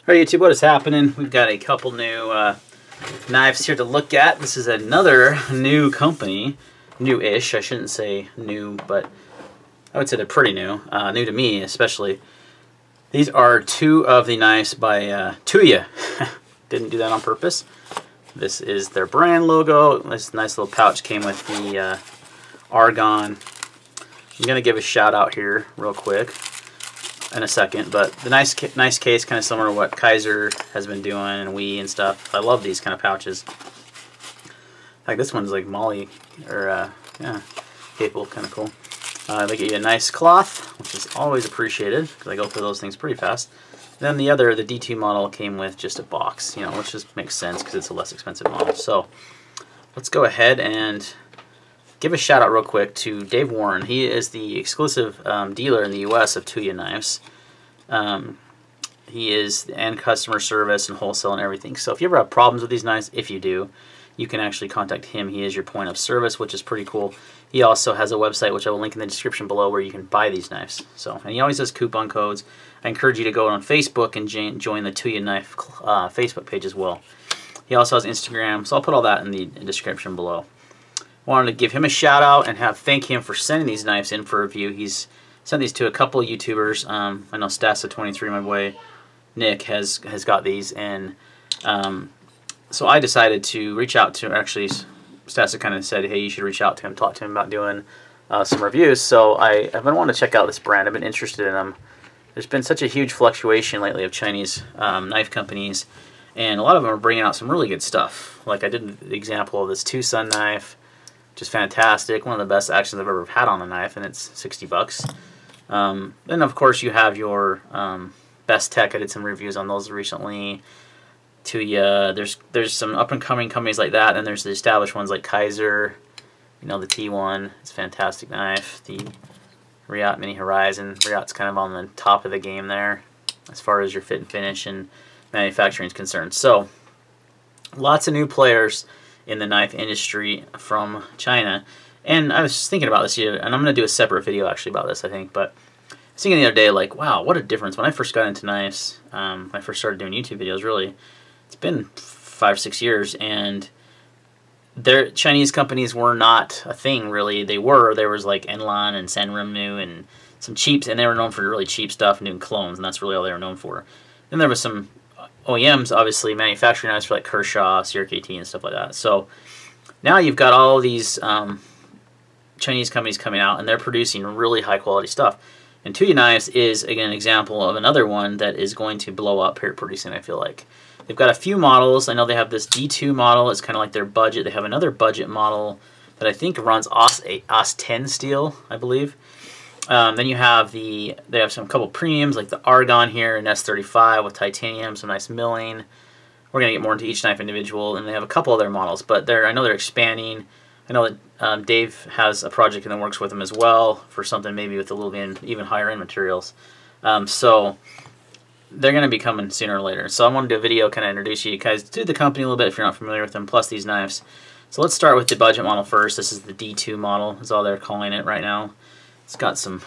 Alright YouTube, what is happening? We've got a couple new knives here to look at. This is another new company. New-ish, I shouldn't say new, but I would say they're pretty new. New to me, especially. These are two of the knives by Tuya. Didn't do that on purpose. This is their brand logo. This nice little pouch came with the Argon. I'm going to give a shout out here real quick in a second, but the nice case, kind of similar to what Kaiser has been doing and we and stuff. I love these kind of pouches. Like this one's like Molly or yeah, capable, kind of cool. They get you a nice cloth, which is always appreciated because I go through those things pretty fast. Then the D2 model came with just a box, you know, which just makes sense because it's a less expensive model. So let's go ahead and give a shout out real quick to Dave Warren. He is the exclusive dealer in the US of Tuya knives. He is the end customer service and wholesale and everything. So if you ever have problems with these knives, if you do, you can actually contact him. He is your point of service, which is pretty cool. He also has a website, which I will link in the description below, where you can buy these knives. So, and he always has coupon codes. I encourage you to go on Facebook and join the Tuya Knife Facebook page as well. He also has Instagram, so I'll put all that in the description below. Wanted to give him a shout out and thank him for sending these knives in for review. He's sent these to a couple of YouTubers. I know Stassa23, my boy Nick, has got these, and so I decided to reach out to, actually Stassa kind of said, hey, you should reach out to him, talk to him about doing some reviews. So I've been wanting to check out this brand. I've been interested in them. There's been such a huge fluctuation lately of Chinese knife companies, and a lot of them are bringing out some really good stuff. Like I did the example of this Tucson knife, which is fantastic. One of the best actions I've ever had on a knife, and it's 60 bucks. Then of course you have your Best Tech. I did some reviews on those recently. Tuya, there's some up and coming companies like that, and there's the established ones like Kaiser. You know, the T1, it's a fantastic knife. The Riot Mini Horizon. Riot's kind of on the top of the game there as far as your fit and finish and manufacturing is concerned. So lots of new players in the knife industry from China. And I was thinking about this here, and I'm going to do a separate video actually about this, I think, but I was thinking the other day, like, wow, what a difference. When I first got into knives, when I first started doing YouTube videos, really, it's been 5 or 6 years, and their Chinese companies were not a thing, really. There was like Enlan and Senrumnu and some cheaps, and they were known for really cheap stuff and doing clones, and that's really all they were known for. Then there was some OEMs, obviously, manufacturing knives for like Kershaw, CRKT, and stuff like that. So now you've got all these Chinese companies coming out, and they're producing really high-quality stuff. And Tuya Knives is, again, an example of another one that is going to blow up here pretty soon, I feel like. They've got a few models. I know they have this D2 model. It's kind of like their budget. They have another budget model that I think runs OS 10 steel, I believe. Then you have they have some couple premiums like the Argon here and S35 with titanium, some nice milling. We're going to get more into each knife individual, and they have a couple other models, but I know they're expanding. I know that Dave has a project in the works with them as well for something maybe with a little bit even higher end materials. So they're going to be coming sooner or later. So I want to do a video, kind of introduce you guys to the company a little bit if you're not familiar with them, plus these knives. So let's start with the budget model first. This is the D2 model, is all they're calling it right now. It's got some,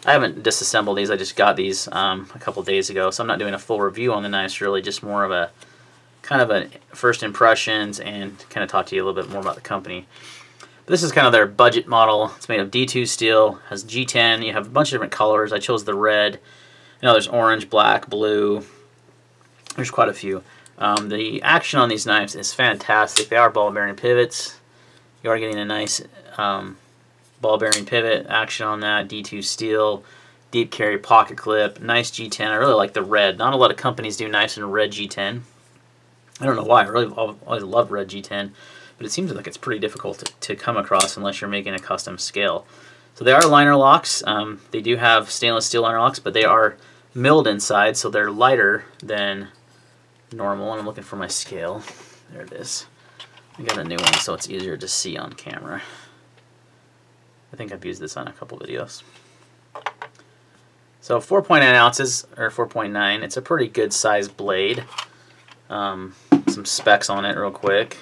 I haven't disassembled these, I just got these a couple days ago, so I'm not doing a full review on the knives, really just more of a kind of a first impressions and kind of talk to you a little bit more about the company. But this is kind of their budget model. It's made of D2 steel, has G10, you have a bunch of different colors. I chose the red. You know, there's orange, black, blue. There's quite a few. The action on these knives is fantastic. They are ball bearing pivots. You are getting a nice ball bearing pivot action on that. D2 steel, deep carry pocket clip, nice G10. I really like the red. Not a lot of companies do knives in red G10. I don't know why. I really always loved red G10, but it seems like it's pretty difficult to come across unless you're making a custom scale. So they are liner locks. They do have stainless steel liner locks, but they are milled inside, so they're lighter than normal. And I'm looking for my scale. There it is. I got a new one, so it's easier to see on camera. I think I've used this on a couple videos. So 4.9 ounces, or 4.9. It's a pretty good sized blade. Some specs on it real quick.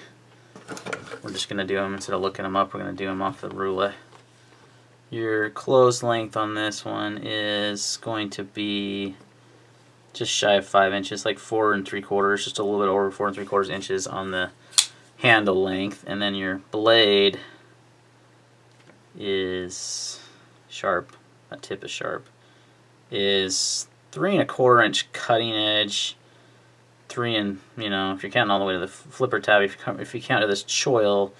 We're just going to do them, instead of looking them up, we're going to do them off the ruler. Your close length on this one is going to be just shy of 5 inches, like 4 3/4, just a little bit over 4 3/4 inches on the handle length. And then your blade is sharp, that tip is sharp, is 3 1/4 inch cutting edge, 3 and, you know, if you're counting all the way to the flipper tab, if you count to this choil,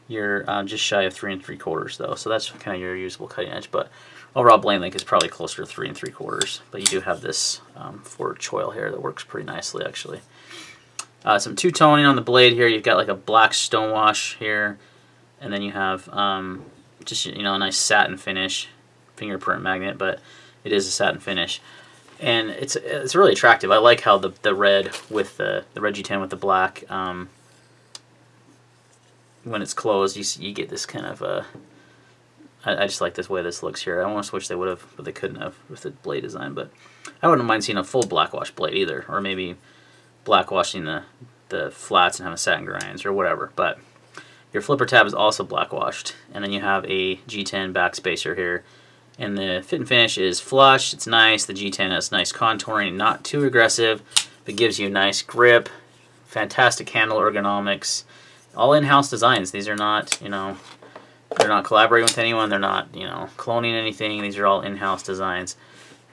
you're just shy of 3 3/4 though, so that's kind of your usable cutting edge. But overall blade length is probably closer to 3 3/4. But you do have this forward choil here that works pretty nicely actually. Some two-toning on the blade here. You've got like a black stonewash here, and then you have just, you know, a nice satin finish, fingerprint magnet, but it is a satin finish. And it's really attractive. I like how the red with the red G10 with the black, when it's closed, you get this kind of I just like this way this looks here. I almost wish they would have, but they couldn't have with the blade design. But I wouldn't mind seeing a full blackwash blade either, or maybe blackwashing the flats and having satin grinds or whatever. But your flipper tab is also blackwashed, and then you have a G10 backspacer here. And the fit and finish is flush, it's nice. The G10 has nice contouring, not too aggressive, but gives you a nice grip. Fantastic handle ergonomics. All in-house designs. These are not, you know, they're not collaborating with anyone. They're not, you know, cloning anything. These are all in-house designs.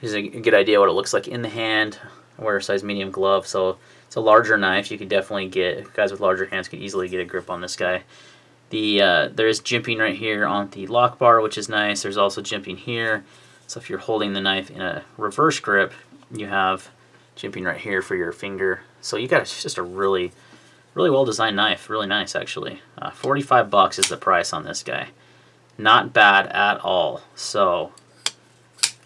Here's a good idea what it looks like in the hand. I wear a size medium glove, so it's a larger knife. You could definitely get, guys with larger hands could easily get a grip on this guy. There is jimping right here on the lock bar, which is nice. There's also jimping here. So if you're holding the knife in a reverse grip, you have jimping right here for your finger. So you got just a really well designed knife. Really nice actually. $45 is the price on this guy. Not bad at all. So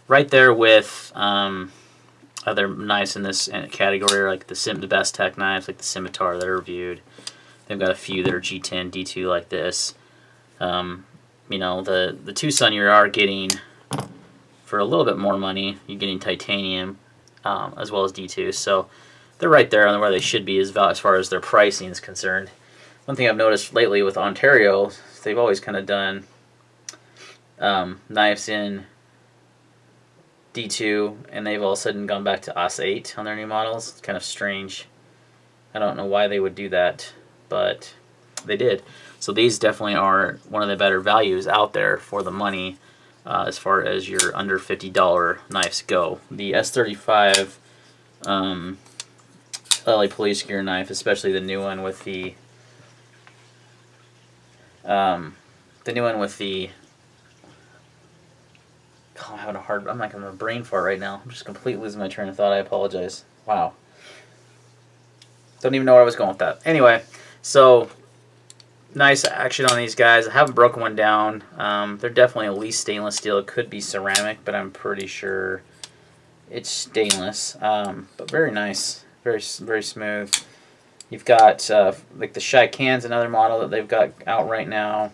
right there with other knives in this category, like the best tech knives, like the Scimitar that are reviewed. They've got a few that are G10, D2 like this. You know, the Tucson you are getting for a little bit more money. You're getting titanium as well as D2. So they're right there on where they should be as far as their pricing is concerned. One thing I've noticed lately with Ontario, they've always kind of done knives in D2, and they've all of a sudden gone back to AS8 on their new models. It's kind of strange. I don't know why they would do that, but they did. So these definitely are one of the better values out there for the money as far as your under $50 knives go. The S35 LA Police Gear knife, especially the new one with the oh, I'm having a hard, I'm like I'm a brain fart right now. I'm just completely losing my train of thought. I apologize. Wow. Don't even know where I was going with that. Anyway, so nice action on these guys. I haven't broken one down. They're definitely at least stainless steel. It could be ceramic, but I'm pretty sure it's stainless. But very nice, very smooth. You've got like the Shikan's another model that they've got out right now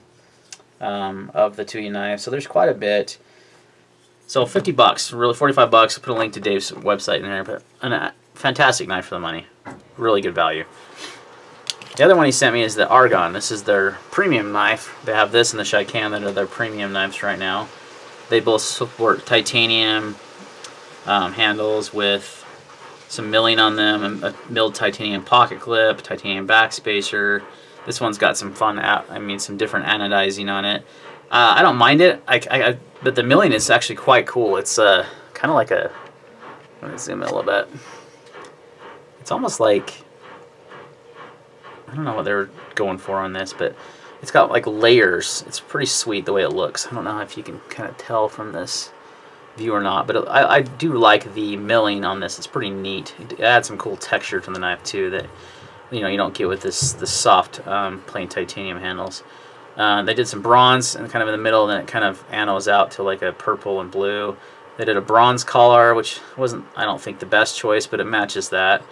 of the Tuya knife. So there's quite a bit. So $50, really $45. I'll put a link to Dave's website in there. But a fantastic knife for the money. Really good value. The other one he sent me is the Argon. This is their premium knife. They have this and the Shikan that are their premium knives right now. They both support titanium handles with some milling on them, and a milled titanium pocket clip, titanium backspacer. This one's got some fun, some different anodizing on it. I don't mind it, but the milling is actually quite cool. It's kind of like a, let me zoom in a little bit. It's almost like, I don't know what they're going for on this, but it's got like layers. It's pretty sweet the way it looks. I don't know if you can kind of tell from this view or not, but I do like the milling on this. It's pretty neat. It adds some cool texture to the knife too that you don't get with this soft plain titanium handles. They did some bronze and kind of in the middle, and then it kind of anodes out to like a purple and blue. They did a bronze collar, which wasn't, I don't think, the best choice, but it matches that.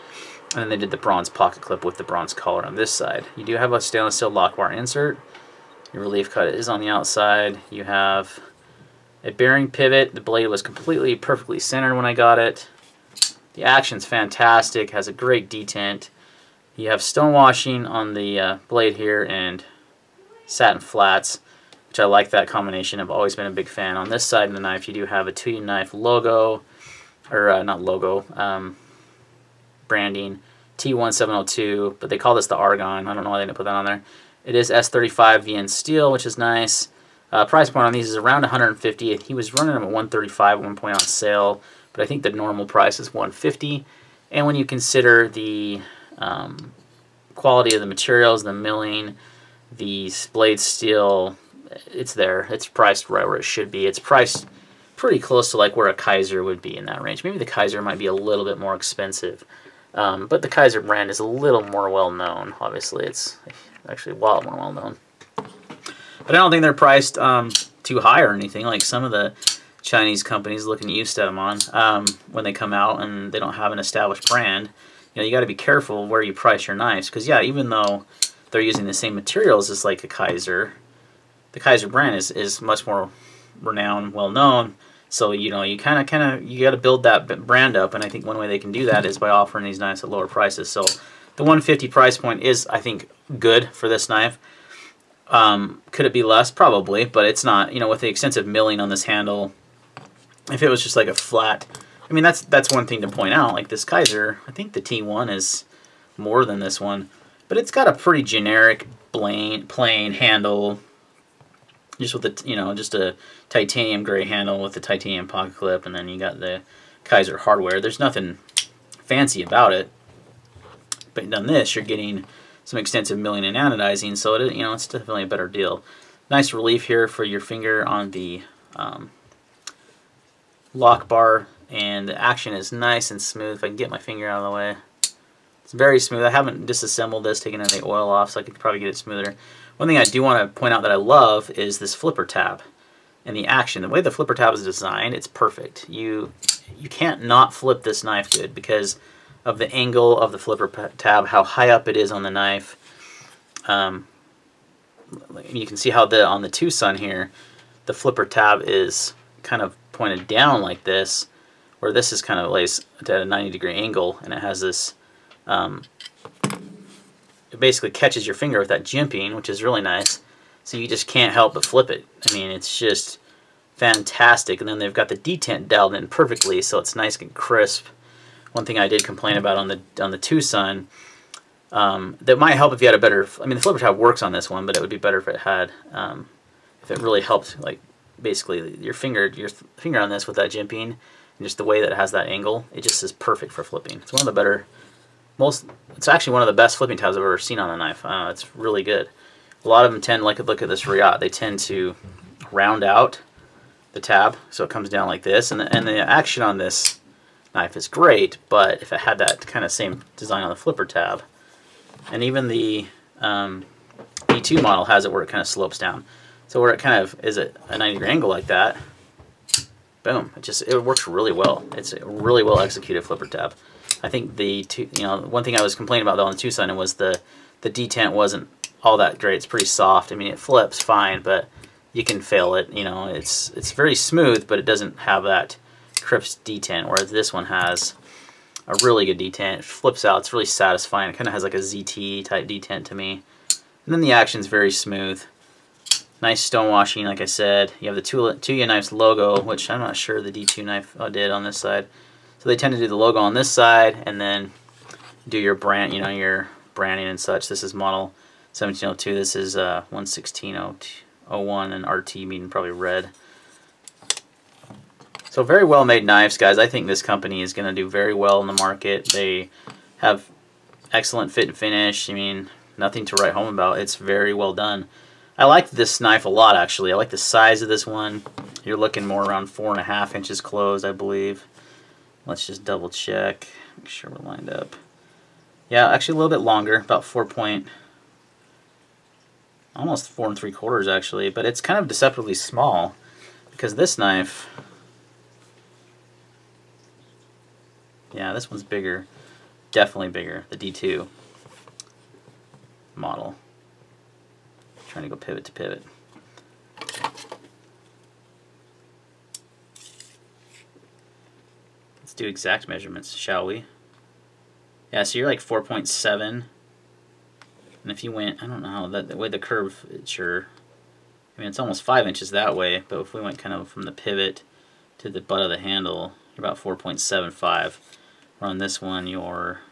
And then they did the bronze pocket clip with the bronze collar on this side. You do have a stainless steel lock bar insert. Your relief cut is on the outside. You have a bearing pivot. The blade was completely perfectly centered when I got it. The action's fantastic, has a great detent. You have stone washing on the blade here and satin flats, which I like that combination. I've always been a big fan. On this side of the knife, you do have a Tuya knife logo, or not logo, branding, T1702, but they call this the Argon. I don't know why they didn't put that on there. It is S35 VN steel, which is nice. Price point on these is around 150. He was running them at 135 at one point on sale, but I think the normal price is 150. And when you consider the quality of the materials, the milling, the blade steel, it's there. It's priced right where it should be. It's priced pretty close to like where a Kaiser would be in that range. Maybe the Kaiser might be a little bit more expensive, but the Kaiser brand is a little more well known. Obviously, it's actually a lot more well known. But I don't think they're priced too high or anything. Like some of the Chinese companies looking at you, Stedemon, when they come out and they don't have an established brand, you know, you got to be careful where you price your knives. Because yeah, even though they're using the same materials as like a Kaiser, the Kaiser brand is much more renowned, well known. So you know, you kind of you got to build that brand up. And I think one way they can do that is by offering these knives at lower prices. So the 150 price point is, I think, good for this knife. Could it be less? Probably, but it's not. You know, with the extensive milling on this handle, if it was just like a flat, I mean, that's one thing to point out. Like this Kaiser, I think the T1 is more than this one, but it's got a pretty generic plain handle, just with the, you know, just a titanium gray handle with the titanium pocket clip, and then you got the Kaiser hardware. There's nothing fancy about it, but on this you're getting some extensive milling and anodizing, so it, you know, it's definitely a better deal. Nice relief here for your finger on the lock bar, and the action is nice and smooth. If I can get my finger out of the way, it's very smooth. I haven't disassembled this, taken any oil off, so I could probably get it smoother. One thing I do want to point out that I love is this flipper tab and the action. The way the flipper tab is designed, it's perfect. You can't not flip this knife good because of the angle of the flipper tab, how high up it is on the knife. You can see how on the Tucson here, the flipper tab is kind of pointed down like this, where this is kind of lays at a 90-degree angle, and it has this, it basically catches your finger with that jimping, which is really nice. So you just can't help but flip it. I mean, it's just fantastic. And then they've got the detent dialed in perfectly, so it's nice and crisp. One thing I did complain about on the Tucson, that might help if you had a better, I mean, the flipper tab works on this one, but it would be better if it had, if it really helped, like, basically your finger on this with that jimping, and just the way that it has that angle, it just is perfect for flipping. It's one of the better, it's actually one of the best flipping tabs I've ever seen on a knife. It's really good. A lot of them tend, like, look at this Riot, they tend to round out the tab, so it comes down like this, and the action on this knife is great, but if it had that kind of same design on the flipper tab, and even the E2 model has it where it kind of slopes down, so where it kind of is at a 90-degree angle like that, boom, it works really well. It's a really well executed flipper tab. I think one thing I was complaining about though on the Tucson was the detent wasn't all that great. It's pretty soft. I mean, it flips fine, but you can fail it. You know, it's very smooth, but it doesn't have that crisp detent, whereas this one has a really good detent. It flips out. It's really satisfying. It kind of has like a ZT type detent to me. And then the action's very smooth. Nice stone washing, like I said. You have the Tuya knife's logo, which I'm not sure the D2 knife did on this side. So they tend to do the logo on this side, and then do your brand, you know, your branding and such. This is model 1702. This is 11601, and RT meaning probably red. So very well made knives, guys. I think this company is going to do very well in the market. They have excellent fit and finish. I mean, nothing to write home about. It's very well done. I like this knife a lot, actually. I like the size of this one. You're looking more around 4.5 inches closed, I believe. Let's just double check. Make sure we're lined up. Yeah, actually a little bit longer, about almost 4 3/4 actually, but it's kind of deceptively small because this knife, yeah, this one's bigger, definitely bigger, the D2 model. Trying to go pivot to pivot. Let's do exact measurements, shall we? Yeah, so you're like 4.7, and if you went, I don't know, the way the curve, I mean, it's almost 5 inches that way, but if we went kind of from the pivot to the butt of the handle, you're about 4.75. Where on this one, you're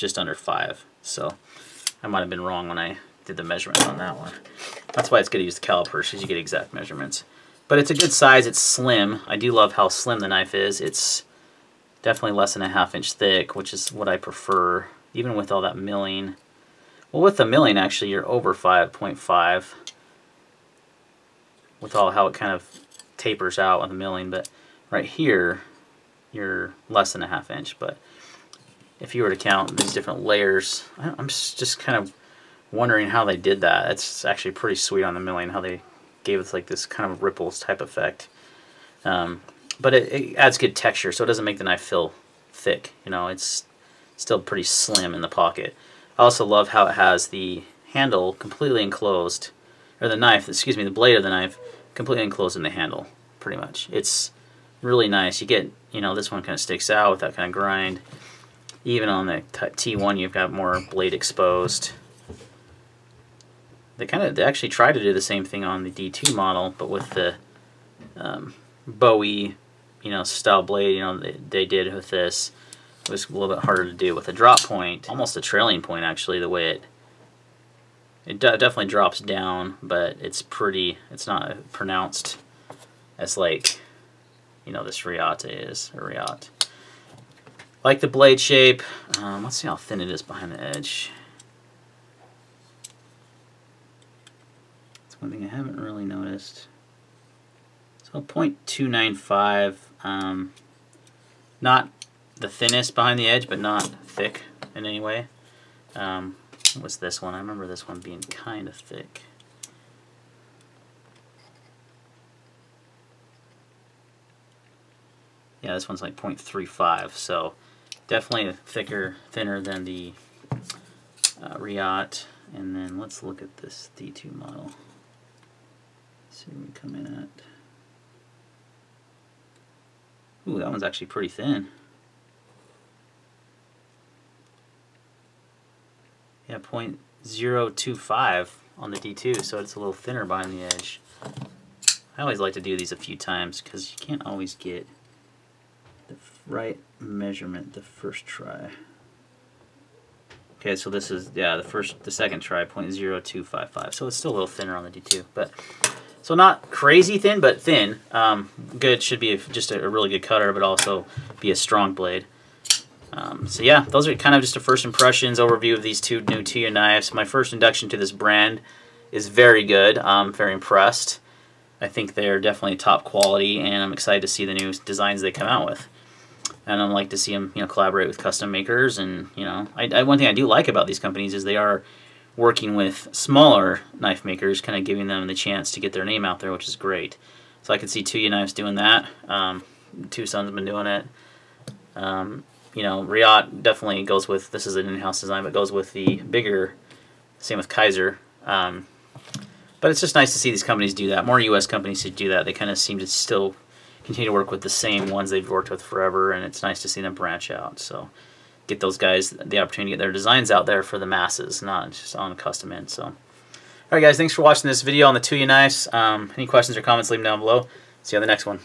just under 5. So I might have been wrong when I did the measurements on that one. That's why it's good to use the calipers, because you get exact measurements. But it's a good size. It's slim. I do love how slim the knife is. It's definitely less than a 1/2 inch thick, which is what I prefer, even with all that milling. Well, with the milling, actually, you're over 5.5 with all how it kind of tapers out with the milling. But right here, you're less than a 1/2 inch. But if you were to count these different layers, I'm just kind of wondering how they did that. It's actually pretty sweet on the milling, how they gave us like this kind of ripples type effect. But it adds good texture, so it doesn't make the knife feel thick. You know, it's still pretty slim in the pocket. I also love how it has the handle completely enclosed, or the knife, excuse me, the blade of the knife completely enclosed in the handle, pretty much. It's really nice. You get, you know, this one kind of sticks out with that kind of grind. Even on the T1, you've got more blade exposed. They actually tried to do the same thing on the D2 model, but with the Bowie, you know, style blade, you know, they did with this. It was a little bit harder to do with a drop point, almost a trailing point actually. The way it definitely drops down, but it's not pronounced as like, you know, this Riate is, or Riate. Like the blade shape. Let's see how thin it is behind the edge. That's one thing I haven't really noticed. So 0.295, not the thinnest behind the edge, but not thick in any way. What was this one? I remember this one being kind of thick. Yeah, this one's like 0.35, so definitely thinner than the Riate. And then let's look at this D2 model. See where we come in at. Ooh, that one's actually pretty thin. Yeah, 0.025 on the D2, so it's a little thinner behind the edge. I always like to do these a few times because you can't always get the right measurement the first try. Okay, so this is, yeah, the second try, 0.0255. So it's still a little thinner on the D2, but so not crazy thin, but thin. Good, should be just a really good cutter, but also be a strong blade. So yeah, those are kind of just a first impressions overview of these two new Tuya knives. My first induction to this brand is very good. I'm very impressed. I think they're definitely top quality, and I'm excited to see the new designs they come out with. And I'd like to see them, you know, collaborate with custom makers. And you know, one thing I do like about these companies is they are working with smaller knife makers, kind of giving them the chance to get their name out there, which is great. So I can see Tuya knives doing that. Two Sons have been doing it. You know, Riate definitely goes with, this is an in-house design, but goes with the bigger, same with Kaiser. But it's just nice to see these companies do that. More U.S. companies should do that. They kind of seem to still continue to work with the same ones they've worked with forever, and it's nice to see them branch out. So get those guys the opportunity to get their designs out there for the masses, not just on custom end. So, all right, guys, thanks for watching this video on the Tuya knives. Any questions or comments, leave them down below. See you on the next one.